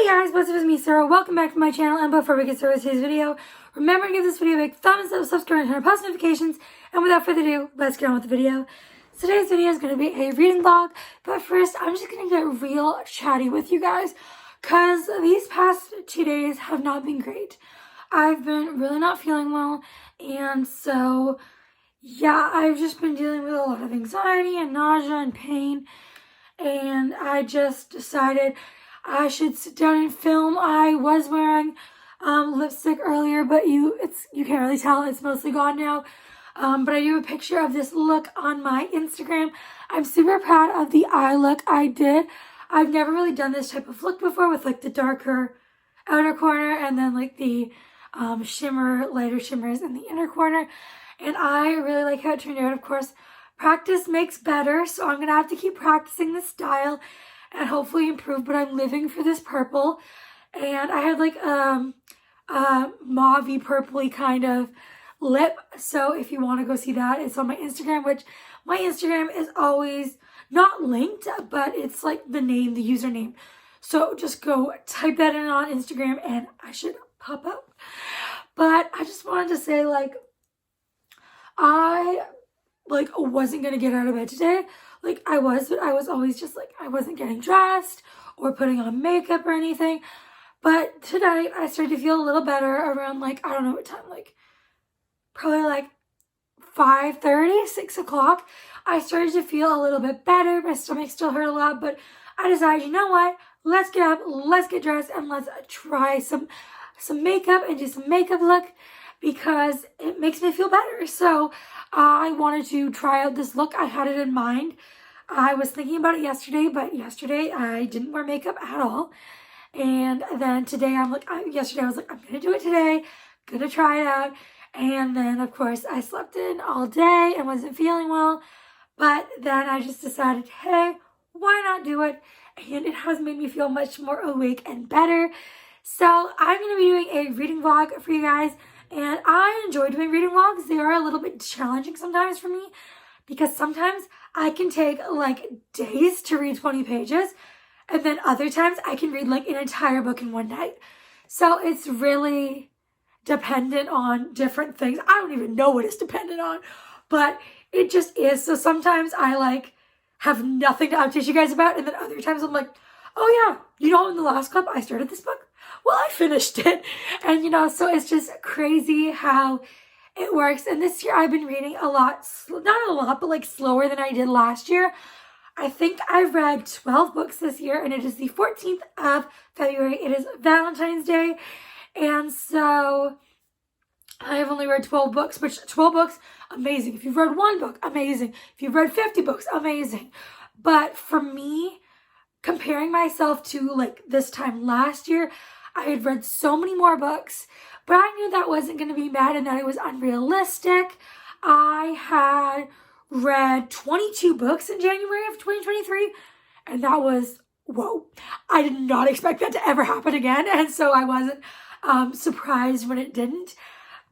guys, what's up? It's me, Sarah. Welcome back to my channel. And before we get started with today's video, remember to give this video a big thumbs up, subscribe, and turn on post notifications. And without further ado, let's get on with the video. Today's video is going to be a reading vlog, but first, I'm just going to get real chatty with you guys, because these past 2 days have not been great. I've been really not feeling well, and so, yeah, I've just been dealing with a lot of anxiety and nausea and pain, and I just decided I should sit down and film. I was wearing lipstick earlier, but you can't really tell. It's mostly gone now. But I do have a picture of this look on my Instagram. I'm super proud of the eye look I did. I've never really done this type of look before with like the darker outer corner and then like the lighter shimmers in the inner corner. And I really like how it turned out. Of course, practice makes better, so I'm going to have to keep practicing this style and hopefully improve, but I'm living for this purple. And I had like a mauve-y, purpley kind of lip, so if you want to go see that, it's on my Instagram, which my Instagram is always not linked, but it's like the name, the username. So just go type that in on Instagram and I should pop up. But I just wanted to say, like, I wasn't going to get out of bed today. Like, I was, but I was always just like, I wasn't getting dressed or putting on makeup or anything. But tonight, I started to feel a little better around, like, I don't know what time, like, probably like 5:30, 6 o'clock. I started to feel a little bit better. My stomach still hurt a lot, but I decided, you know what? Let's get up, let's get dressed, and let's try some makeup and do some makeup look because it makes me feel better. So I wanted to try out this look. I had it in mind. I was thinking about it yesterday, but yesterday I didn't wear makeup at all. And then today yesterday I was like, I'm going to do it today. Going to try it out. And then, of course, I slept in all day and wasn't feeling well. But then I just decided, hey, why not do it? And it has made me feel much more awake and better. So I'm going to be doing a reading vlog for you guys. And I enjoy doing reading vlogs. They are a little bit challenging sometimes for me because sometimes I can take like days to read 20 pages. And then other times I can read like an entire book in one night. So it's really dependent on different things. I don't even know what it's dependent on, but it just is. So sometimes I like have nothing to update you guys about. And then other times I'm like, oh yeah, you know, in the last clip I started this book. Well, I finished it. And you know, so it's just crazy how it works. And this year I've been reading a lot, not a lot, but like slower than I did last year. I think I've read 12 books this year, and it is the 14th of February. It is Valentine's Day. And so I have only read 12 books, which 12 books, amazing. If you've read one book, amazing. If you've read 50 books, amazing. But for me, comparing myself to like this time last year, I had read so many more books, but I knew that wasn't going to be bad and that it was unrealistic. I had read 22 books in January of 2023, and that was, whoa. I did not expect that to ever happen again, and so I wasn't surprised when it didn't.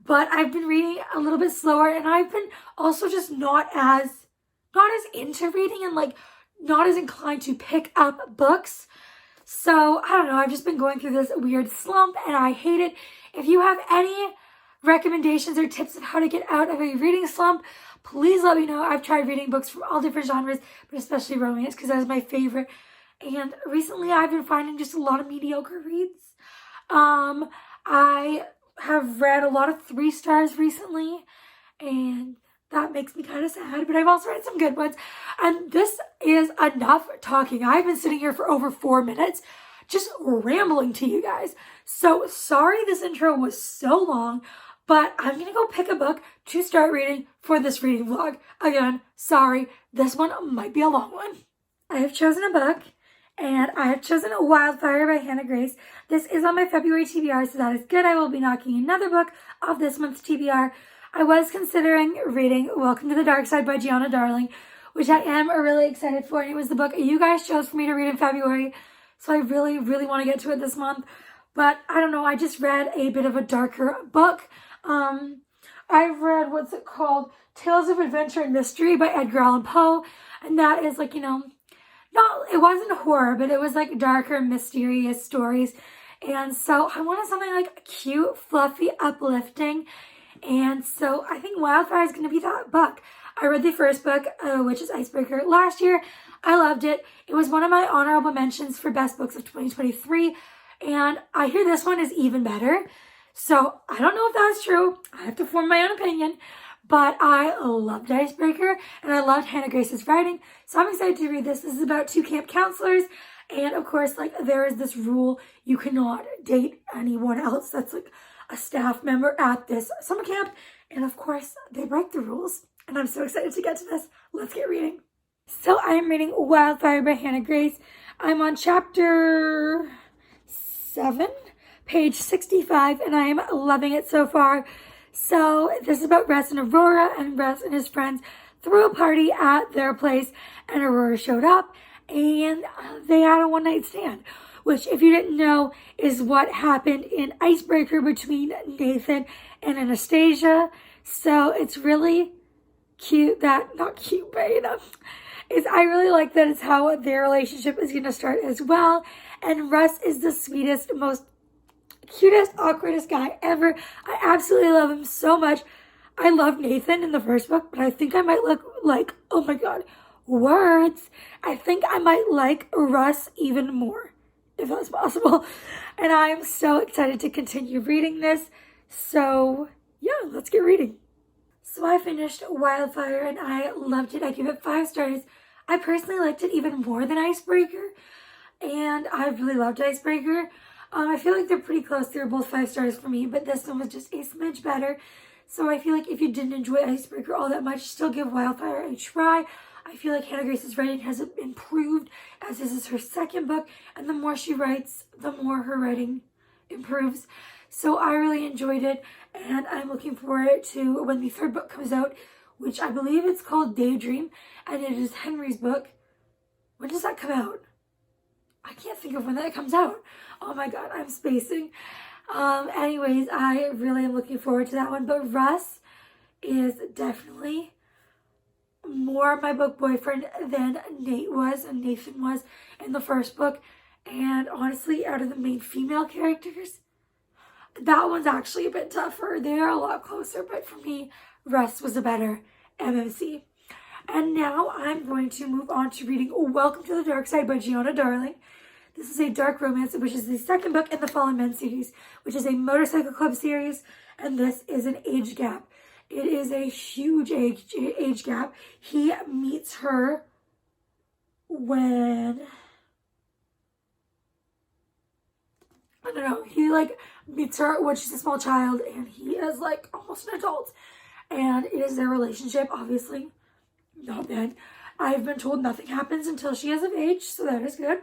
But I've been reading a little bit slower, and I've been also just not as into reading and like not as inclined to pick up books. So I don't know, I've just been going through this weird slump and I hate it. If you have any recommendations or tips of how to get out of a reading slump, please let me know. I've tried reading books from all different genres, but especially romance because that is my favorite. And recently I've been finding just a lot of mediocre reads. I have read a lot of 3 stars recently, and that makes me kind of sad, but I've also read some good ones. And this is enough talking. I've been sitting here for over 4 minutes just rambling to you guys. So sorry this intro was so long, but I'm going to go pick a book to start reading for this reading vlog. Again, sorry, this one might be a long one. I have chosen a book, and I have chosen Wildfire by Hannah Grace. This is on my February TBR, so that is good. I will be knocking another book off this month's TBR. I was considering reading Welcome to the Dark Side by Gianna Darling, which I am really excited for. And it was the book you guys chose for me to read in February. So I really, really want to get to it this month. But I don't know, I just read a bit of a darker book. I've read, what's it called? Tales of Adventure and Mystery by Edgar Allan Poe. And that is like, you know, it wasn't horror, but it was like darker, mysterious stories. And so I wanted something like cute, fluffy, uplifting. And so I think Wildfire is going to be that book. I read the first book, which is Icebreaker, last year. I loved it. It was one of my honorable mentions for best books of 2023. And I hear this one is even better. So I don't know if that's true. I have to form my own opinion. But I loved Icebreaker, and I loved Hannah Grace's writing. So I'm excited to read this. This is about 2 camp counselors. And of course, like, there is this rule: you cannot date anyone else that's like a staff member at this summer camp. And of course, they break the rules. And I'm so excited to get to this. Let's get reading. So I'm reading Wildfire by Hannah Grace. I'm on chapter 7, page 65, and I am loving it so far. So this is about Russ and Aurora, and Russ and his friends threw a party at their place, and Aurora showed up, and they had a one-night stand, which, if you didn't know, is what happened in Icebreaker between Nathan and Anastasia. So it's really cute that, not cute, but I really like that it's how their relationship is going to start as well. And Russ is the sweetest, most cutest, awkwardest guy ever. I absolutely love him so much. I love Nathan in the first book, but I think I might like, oh my god, words. I think I might like Russ even more, if that's possible. And I am so excited to continue reading this. So yeah, let's get reading. So I finished Wildfire and I loved it. I give it 5 stars. I personally liked it even more than Icebreaker, and I really loved Icebreaker. I feel like they're pretty close. They're both 5 stars for me, but this one was just a smidge better. So I feel like if you didn't enjoy Icebreaker all that much, still give Wildfire a try. I feel like Hannah Grace's writing has improved, as this is her second book, and the more she writes, the more her writing improves. So I really enjoyed it, and I'm looking forward to when the 3rd book comes out, which I believe it's called Daydream, and it is Henry's book. When does that come out? I can't think of when that comes out. Oh my god, I'm spacing. Anyways, I really am looking forward to that one. But Russ is definitely more my book boyfriend than Nate was and Nathan was in the first book. And honestly, out of the main female characters, that one's actually a bit tougher. They're a lot closer, but for me, Russ was a better MMC. And now I'm going to move on to reading Welcome to the Dark Side by Gianna Darling. This is a dark romance, which is the 2nd book in the Fallen Men series, which is a motorcycle club series, and this is an age gap. It is a huge age gap. He meets her when, I don't know, he like meets her when she's a small child, and he is like almost an adult. And it is their relationship, obviously not bad. I've been told nothing happens until she is of age, so that is good.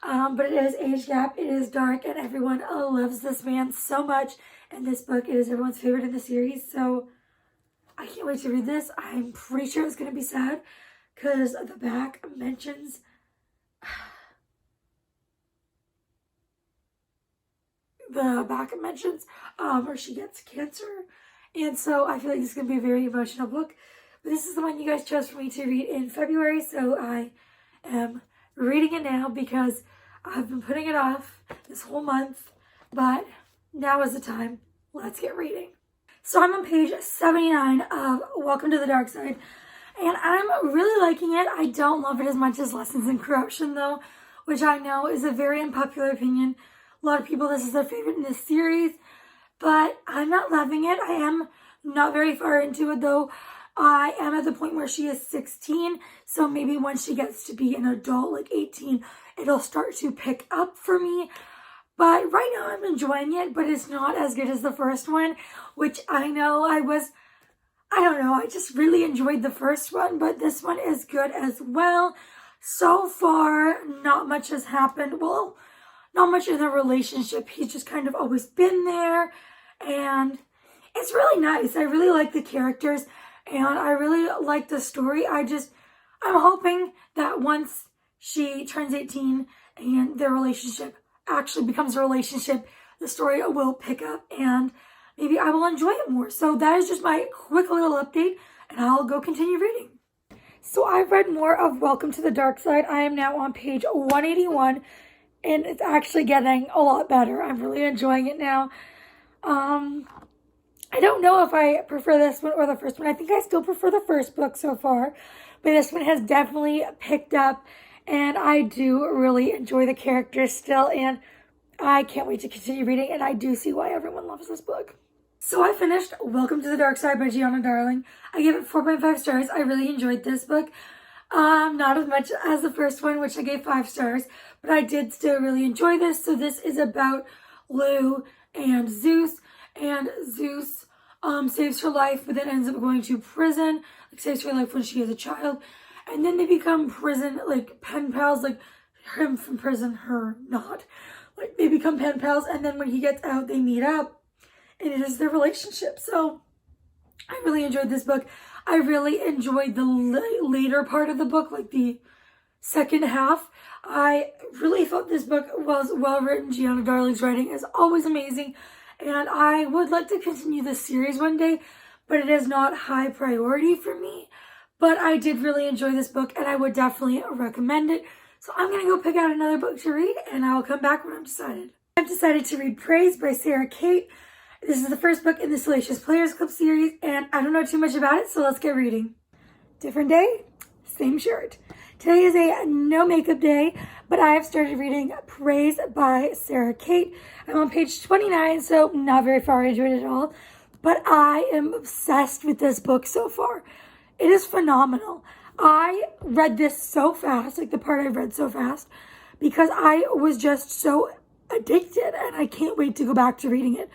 But it is age gap, it is dark, and everyone loves this man so much. And this book is everyone's favorite in the series, so I can't wait to read this. I'm pretty sure it's going to be sad, because the back mentions where she gets cancer. And so I feel like this is going to be a very emotional book. But this is the one you guys chose for me to read in February, so I am reading it now because I've been putting it off this whole month. But now is the time. Let's get reading. So I'm on page 79 of Welcome to the Dark Side, and I'm really liking it. I don't love it as much as Lessons in Corruption, though, which I know is a very unpopular opinion. A lot of people, this is their favorite in this series, but I'm not loving it. I am not very far into it, though. I am at the point where she is 16, so maybe when she gets to be an adult, like 18, it'll start to pick up for me. But right now I'm enjoying it, but it's not as good as the first one, which I know I don't know, I just really enjoyed the first one, but this one is good as well. So far, not much has happened. Well, not much in the relationship. He's just kind of always been there, and it's really nice. I really like the characters, and I really like the story. I'm hoping that once she turns 18 and their relationship actually becomes a relationship, the story will pick up and maybe I will enjoy it more. So that is just my quick little update, and I'll go continue reading. So I've read more of Welcome to the Dark Side. I am now on page 181, and it's actually getting a lot better. I'm really enjoying it now. I don't know if I prefer this one or the first one. I think I still prefer the first book so far, but this one has definitely picked up, and I do really enjoy the characters still, and I can't wait to continue reading, and I do see why everyone loves this book. So I finished Welcome to the Dark Side by Gianna Darling. I gave it 4.5 stars. I really enjoyed this book. Not as much as the first one, which I gave 5 stars, but I did still really enjoy this. So this is about Lou and Zeus, and Zeus saves her life, but then ends up going to prison. Like, saves her life when she is a child, and then they become prison, like, pen pals, like, him from prison, her not. Like, they become pen pals, and then when he gets out, they meet up, and it is their relationship. So I really enjoyed this book. I really enjoyed the later part of the book, like the second half. I really thought this book was well written. Gianna Darling's writing is always amazing, and I would like to continue this series one day, but it is not high priority for me. But I did really enjoy this book, and I would definitely recommend it. So I'm going to go pick out another book to read, and I'll come back when I'm decided. I've decided to read Praise by Sarah Kate. This is the first book in the Salacious Players Club series, and I don't know too much about it, so let's get reading. Different day, same shirt. Today is a no makeup day, but I have started reading Praise by Sarah Kate. I'm on page 29, so not very far into it at all, but I am obsessed with this book so far. It is phenomenal. I read this so fast, like the part I read so fast, because I was just so addicted, and I can't wait to go back to reading it.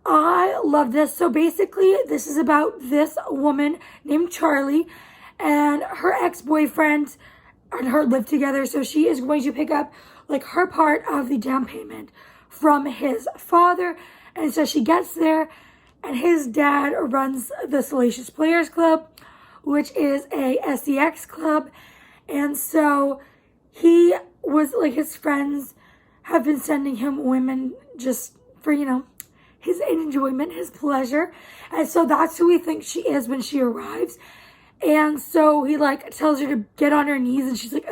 I love this. So basically, this is about this woman named Charlie, and her ex-boyfriend and her live together. So she is going to pick up like her part of the down payment from his father. And so she gets there, and his dad runs the Salacious Players Club, which is a sex club. And so he was like, his friends have been sending him women just for, his enjoyment, his pleasure. And so that's who he thinks she is when she arrives. And so he like tells her to get on her knees, and she's like,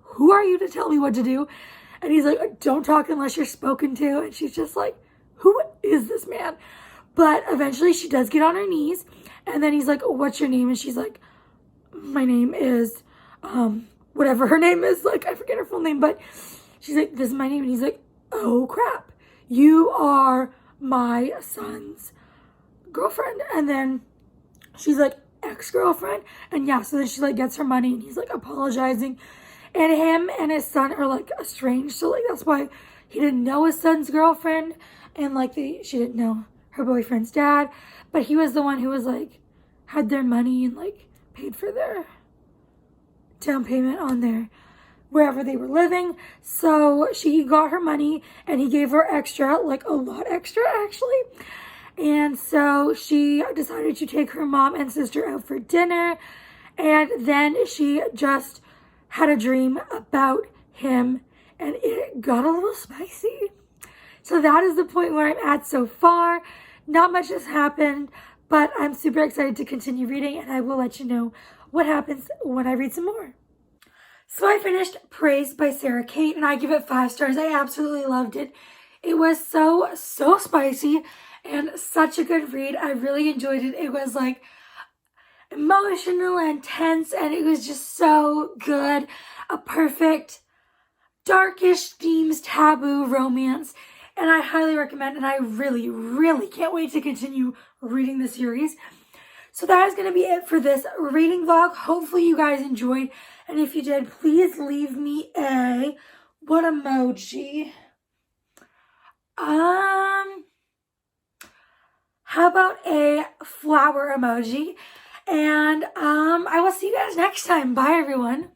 who are you to tell me what to do? And he's like, don't talk unless you're spoken to. And she's just like, who is this man? But eventually she does get on her knees, and then he's like, what's your name? And she's like, my name is, whatever her name is, like, I forget her full name, but she's like, this is my name. And he's like, oh crap, you are my son's girlfriend. And then she's like, ex-girlfriend. And yeah, so then she like gets her money, and he's like apologizing, and him and his son are like estranged, so like that's why he didn't know his son's girlfriend, and like she didn't know her boyfriend's dad, but he was the one who was like had their money and like paid for their down payment on their wherever they were living. So she got her money, and he gave her extra, like a lot extra actually. And so she decided to take her mom and sister out for dinner, and then she just had a dream about him, and it got a little spicy. So that is the point where I'm at so far. Not much has happened, but I'm super excited to continue reading, and I will let you know what happens when I read some more. So I finished Praise by Sarah Kate, and I give it 5 stars. I absolutely loved it. It was so spicy and such a good read. I really enjoyed it. It was like emotional and tense, and it was just so good. A perfect darkish themes taboo romance, and I highly recommend, and I really can't wait to continue reading the series. So that is going to be it for this reading vlog. Hopefully you guys enjoyed, and if you did, please leave me a what emoji? How about a flower emoji? And I will see you guys next time. Bye, everyone.